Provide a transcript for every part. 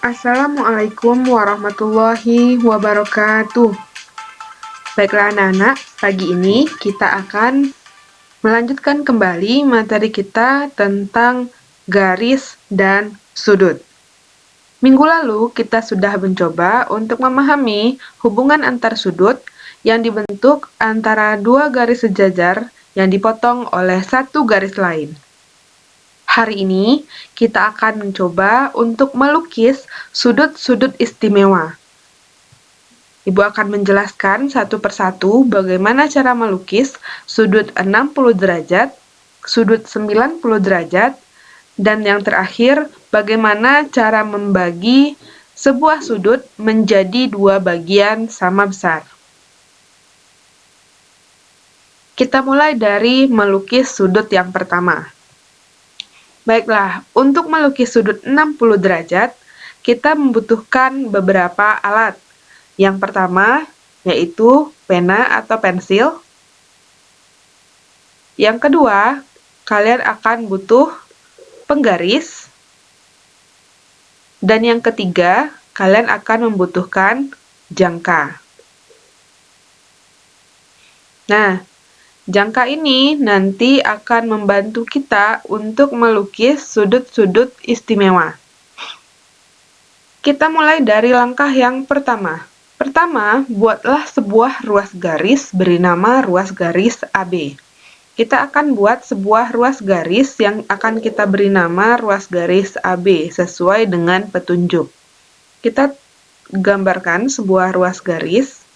Assalamualaikum warahmatullahi wabarakatuh. Baiklah anak-anak, pagi ini kita akan melanjutkan kembali materi kita tentang garis dan sudut. Minggu lalu kita sudah mencoba untuk memahami hubungan antar sudut yang dibentuk antara dua garis sejajar yang dipotong oleh satu garis lain. Hari ini kita akan mencoba untuk melukis sudut-sudut istimewa. Ibu akan menjelaskan satu persatu bagaimana cara melukis sudut 60 derajat, sudut 90 derajat, dan yang terakhir bagaimana cara membagi sebuah sudut menjadi dua bagian sama besar. Kita mulai dari melukis sudut yang pertama. Baiklah, untuk melukis sudut 60 derajat, kita membutuhkan beberapa alat. Yang pertama, yaitu pena atau pensil. Yang kedua, kalian akan butuh penggaris. Dan yang ketiga, kalian akan membutuhkan jangka. Nah, jangka ini nanti akan membantu kita untuk melukis sudut-sudut istimewa. Kita mulai dari langkah yang pertama. Pertama, buatlah sebuah ruas garis beri nama ruas garis AB. Kita akan buat sebuah ruas garis yang akan kita beri nama ruas garis AB sesuai dengan petunjuk. Kita gambarkan sebuah ruas garis.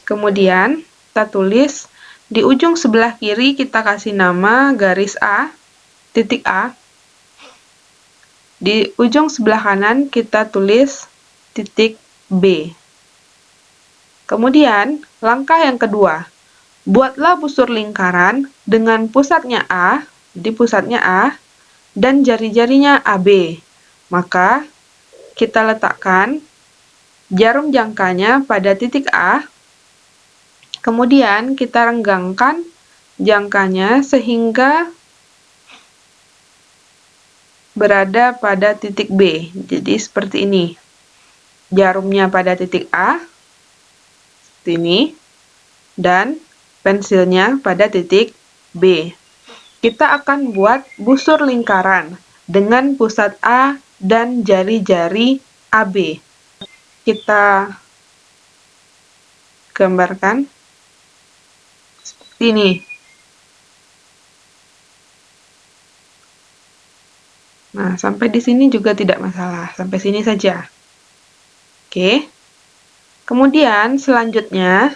Kemudian, kita tulis di ujung sebelah kiri kita kasih nama garis A, titik A. Di ujung sebelah kanan kita tulis titik B. Kemudian, langkah yang kedua, buatlah busur lingkaran dengan pusatnya A, di pusatnya A, dan jari-jarinya AB. Maka, kita letakkan jarum jangkanya pada titik A. Kemudian kita renggangkan jangkanya sehingga berada pada titik B. Jadi seperti ini. Jarumnya pada titik A, seperti ini, dan pensilnya pada titik B. Kita akan buat busur lingkaran dengan pusat A dan jari-jari AB. Kita gambarkan ini. Nah, sampai di sini juga tidak masalah. Sampai sini saja. Oke. Kemudian, selanjutnya,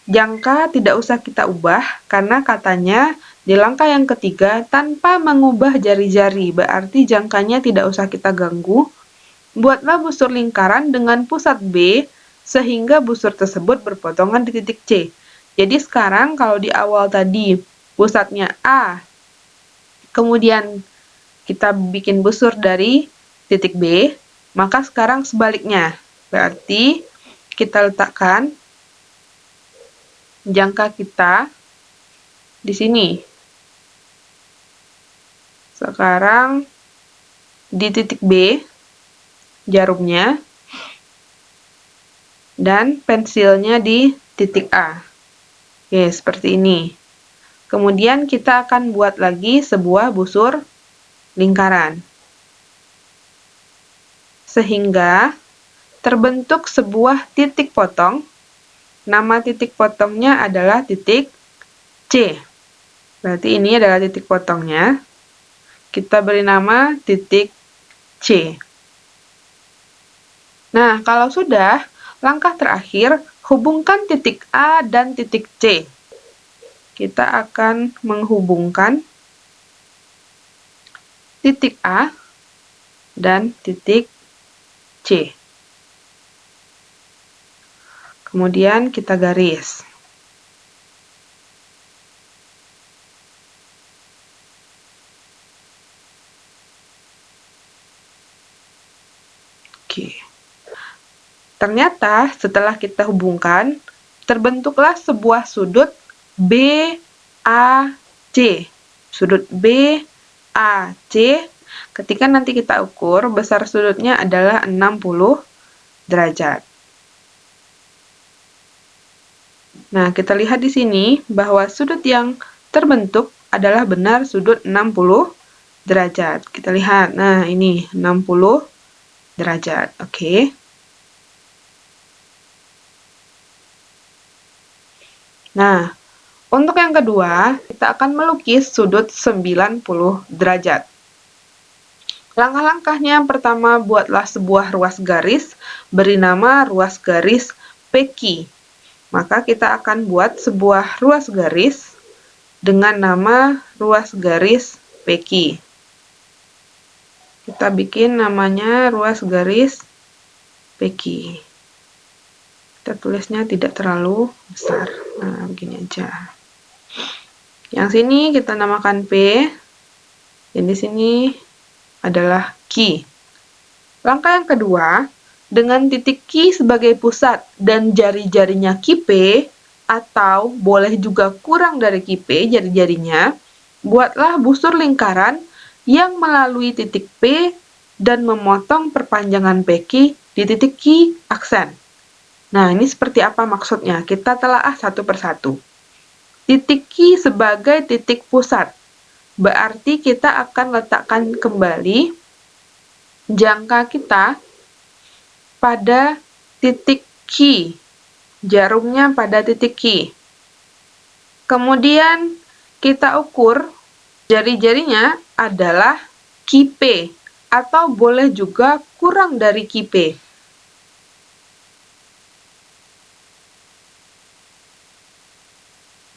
jangka tidak usah kita ubah, karena katanya di langkah yang ketiga, tanpa mengubah jari-jari, berarti jangkanya tidak usah kita ganggu. Buatlah busur lingkaran dengan pusat B, sehingga busur tersebut berpotongan di titik C. Jadi sekarang kalau di awal tadi pusatnya A, kemudian kita bikin busur dari titik B, maka sekarang sebaliknya. Berarti kita letakkan jangka kita di sini. Sekarang di titik B, jarumnya, dan pensilnya di titik A. Oke, seperti ini. Kemudian kita akan buat lagi sebuah busur lingkaran. Sehingga terbentuk sebuah titik potong. Nama titik potongnya adalah titik C. Berarti ini adalah titik potongnya. Kita beri nama titik C. Nah, kalau sudah, langkah terakhir, hubungkan titik A dan titik C. Kita akan menghubungkan titik A dan titik C. Kemudian kita garis. Oke. Ternyata setelah kita hubungkan, terbentuklah sebuah sudut BAC. Sudut BAC ketika nanti kita ukur, besar sudutnya adalah 60 derajat. Nah, kita lihat di sini bahwa sudut yang terbentuk adalah benar sudut 60 derajat. Kita lihat, nah ini 60 derajat, oke. Nah, untuk yang kedua, kita akan melukis sudut 90 derajat. Langkah-langkahnya, pertama buatlah sebuah ruas garis, beri nama ruas garis PQ. Maka kita akan buat sebuah ruas garis dengan nama ruas garis PQ. Kita bikin namanya ruas garis PQ. Kita tulisnya tidak terlalu besar. Nah, begini aja. Yang sini kita namakan P, dan di sini adalah Q. Langkah yang kedua, dengan titik Q sebagai pusat dan jari-jarinya QP, atau boleh juga kurang dari QP jari-jarinya, buatlah busur lingkaran yang melalui titik P dan memotong perpanjangan PQ di titik Q aksen. Nah, ini seperti apa maksudnya? Kita telaah satu persatu. Titik Q sebagai titik pusat. Berarti kita akan letakkan kembali jangka kita pada titik Q. Jarumnya pada titik Q. Kemudian kita ukur jari-jarinya adalah QP atau boleh juga kurang dari QP.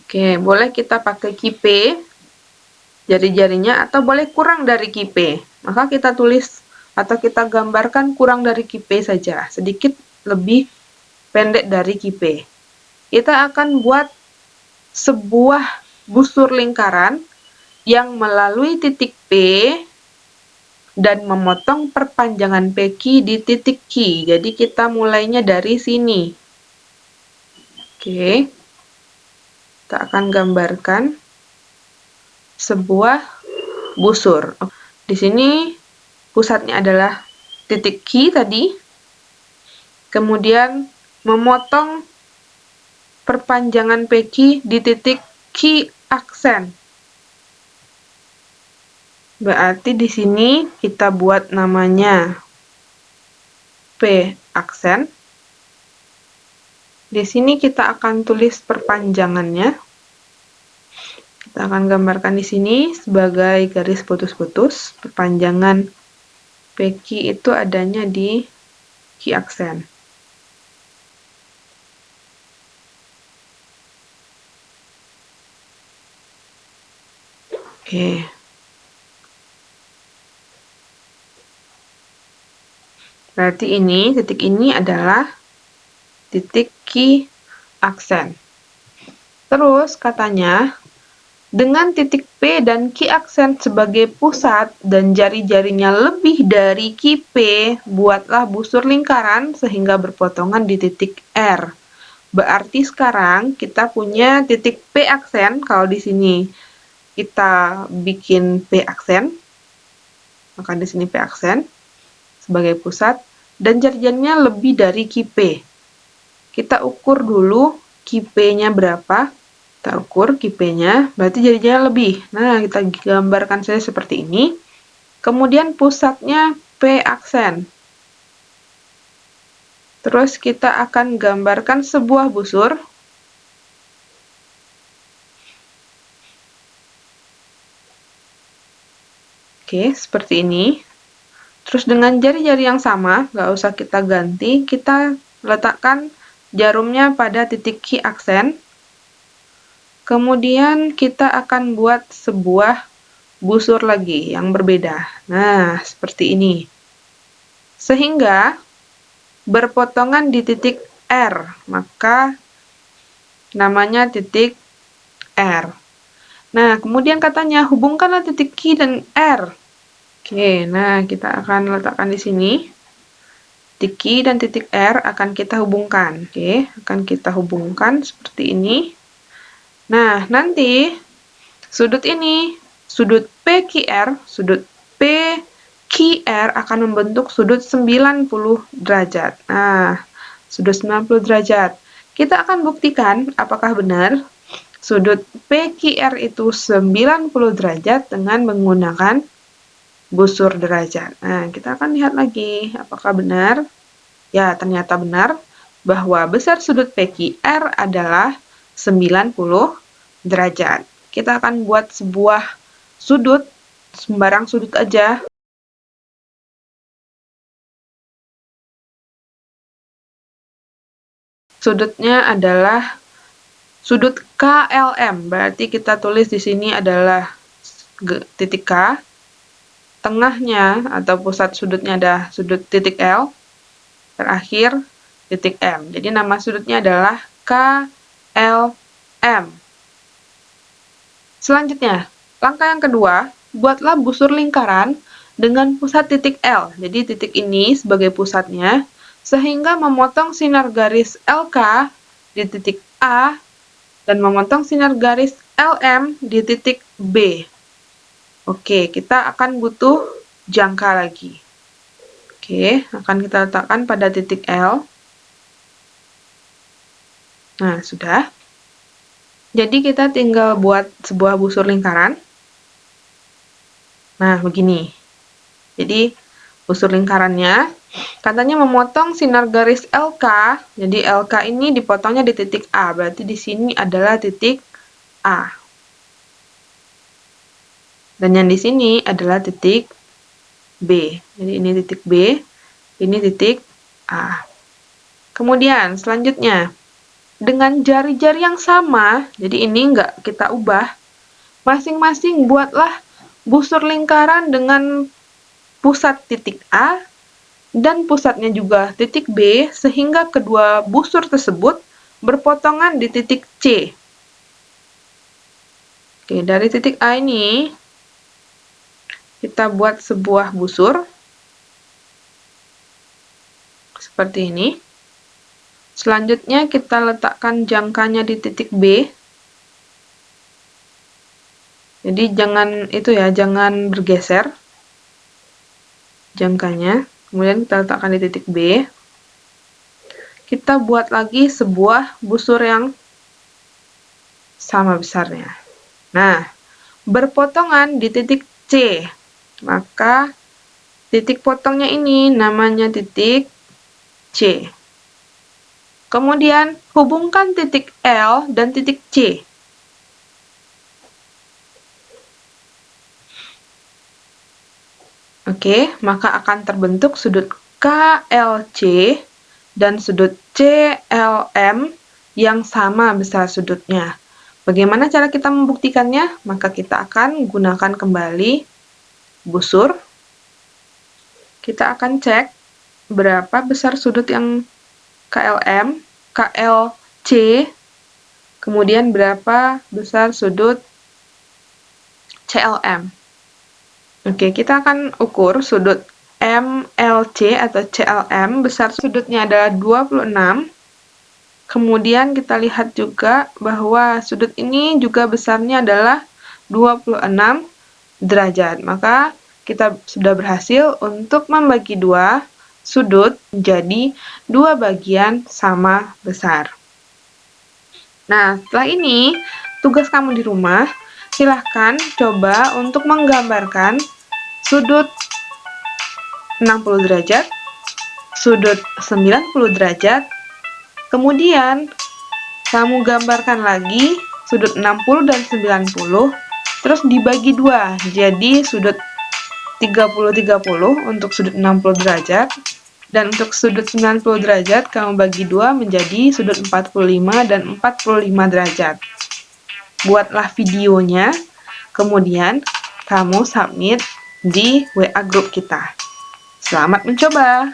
Oke, boleh kita pakai QP jari-jarinya atau boleh kurang dari QP. Maka kita tulis atau kita gambarkan kurang dari QP saja, sedikit lebih pendek dari QP. Kita akan buat sebuah busur lingkaran yang melalui titik P dan memotong perpanjangan PQ di titik Q. Jadi kita mulainya dari sini. Oke. Kita akan gambarkan sebuah busur. Di sini pusatnya adalah titik Q tadi. Kemudian memotong perpanjangan PQ di titik Q aksen. Berarti di sini kita buat namanya P aksen. Di sini kita akan tulis perpanjangannya. Kita akan gambarkan di sini sebagai garis putus-putus. Perpanjangan PQ itu adanya di Q aksen. Oke. Berarti ini, titik ini adalah titik Q aksen. Terus katanya, dengan titik P dan Q aksen sebagai pusat dan jari-jarinya lebih dari QP, buatlah busur lingkaran sehingga berpotongan di titik R. Berarti sekarang kita punya titik P aksen, kalau di sini kita bikin P aksen, maka di sini P aksen sebagai pusat, dan jari-jarinya lebih dari QP. Kita ukur dulu QP-nya berapa. Kita ukur QP-nya, berarti jari-jarinya lebih. Nah, kita gambarkan saja seperti ini. Kemudian pusatnya P aksen. Terus kita akan gambarkan sebuah busur. Oke, seperti ini. Terus dengan jari-jari yang sama, nggak usah kita ganti, kita letakkan jarumnya pada titik Q aksen. Kemudian kita akan buat sebuah busur lagi yang berbeda. Nah, seperti ini. Sehingga berpotongan di titik R, maka namanya titik R. Nah, kemudian katanya hubungkanlah titik Q dan R. Oke, nah kita akan letakkan di sini. Titik Q dan titik R akan kita hubungkan. Oke, akan kita hubungkan seperti ini. Nah, nanti sudut ini, sudut PQR, sudut P QR akan membentuk sudut 90 derajat. Nah, sudut 90 derajat. Kita akan buktikan apakah benar sudut PQR itu 90 derajat dengan menggunakan busur derajat. Nah, kita akan lihat lagi apakah benar. Ya, ternyata benar bahwa besar sudut PQR adalah 90 derajat. Kita akan buat sebuah sudut, sembarang sudut aja. Sudutnya adalah sudut KLM, berarti kita tulis di sini adalah titik K, tengahnya atau pusat sudutnya ada sudut titik L, terakhir titik M. Jadi nama sudutnya adalah KLM. Selanjutnya, langkah yang kedua, buatlah busur lingkaran dengan pusat titik L. Jadi titik ini sebagai pusatnya, sehingga memotong sinar garis LK di titik A dan memotong sinar garis LM di titik B. Oke, kita akan butuh jangka lagi. Oke, akan kita letakkan pada titik L. Nah, sudah. Jadi kita tinggal buat sebuah busur lingkaran. Nah, begini. Jadi, busur lingkarannya katanya memotong sinar garis LK. Jadi LK ini dipotongnya di titik A, berarti di sini adalah titik A. Dan yang di sini adalah titik B. Jadi ini titik B, ini titik A. Kemudian selanjutnya, dengan jari-jari yang sama, jadi ini nggak kita ubah, masing-masing buatlah busur lingkaran dengan pusat titik A dan pusatnya juga titik B, sehingga kedua busur tersebut berpotongan di titik C. Oke, dari titik A ini, kita buat sebuah busur, seperti ini. Selanjutnya, kita letakkan jangkanya di titik B. Jadi, jangan bergeser jangkanya. Kemudian kita letakkan di titik B. Kita buat lagi sebuah busur yang sama besarnya. Nah, berpotongan di titik C. Maka titik potongnya ini namanya titik C. Kemudian hubungkan titik L dan titik C. Oke, maka akan terbentuk sudut KLC dan sudut CLM yang sama besar sudutnya. Bagaimana cara kita membuktikannya? Maka kita akan gunakan kembali busur. Kita akan cek berapa besar sudut yang KLM, KLC, kemudian berapa besar sudut CLM. Oke, kita akan ukur sudut MLC atau CLM, besar sudutnya adalah 26. Kemudian kita lihat juga bahwa sudut ini juga besarnya adalah 26 derajat. Maka kita sudah berhasil untuk membagi dua sudut menjadi dua bagian sama besar. Nah, setelah ini, tugas kamu di rumah, silahkan coba untuk menggambarkan sudut 60 derajat, sudut 90 derajat, kemudian kamu gambarkan lagi sudut 60 dan 90, terus dibagi dua, jadi sudut 30-30 untuk sudut 60 derajat, dan untuk sudut 90 derajat kamu bagi dua menjadi sudut 45 dan 45 derajat. Buatlah videonya, kemudian kamu submit di WA grup kita. Selamat mencoba!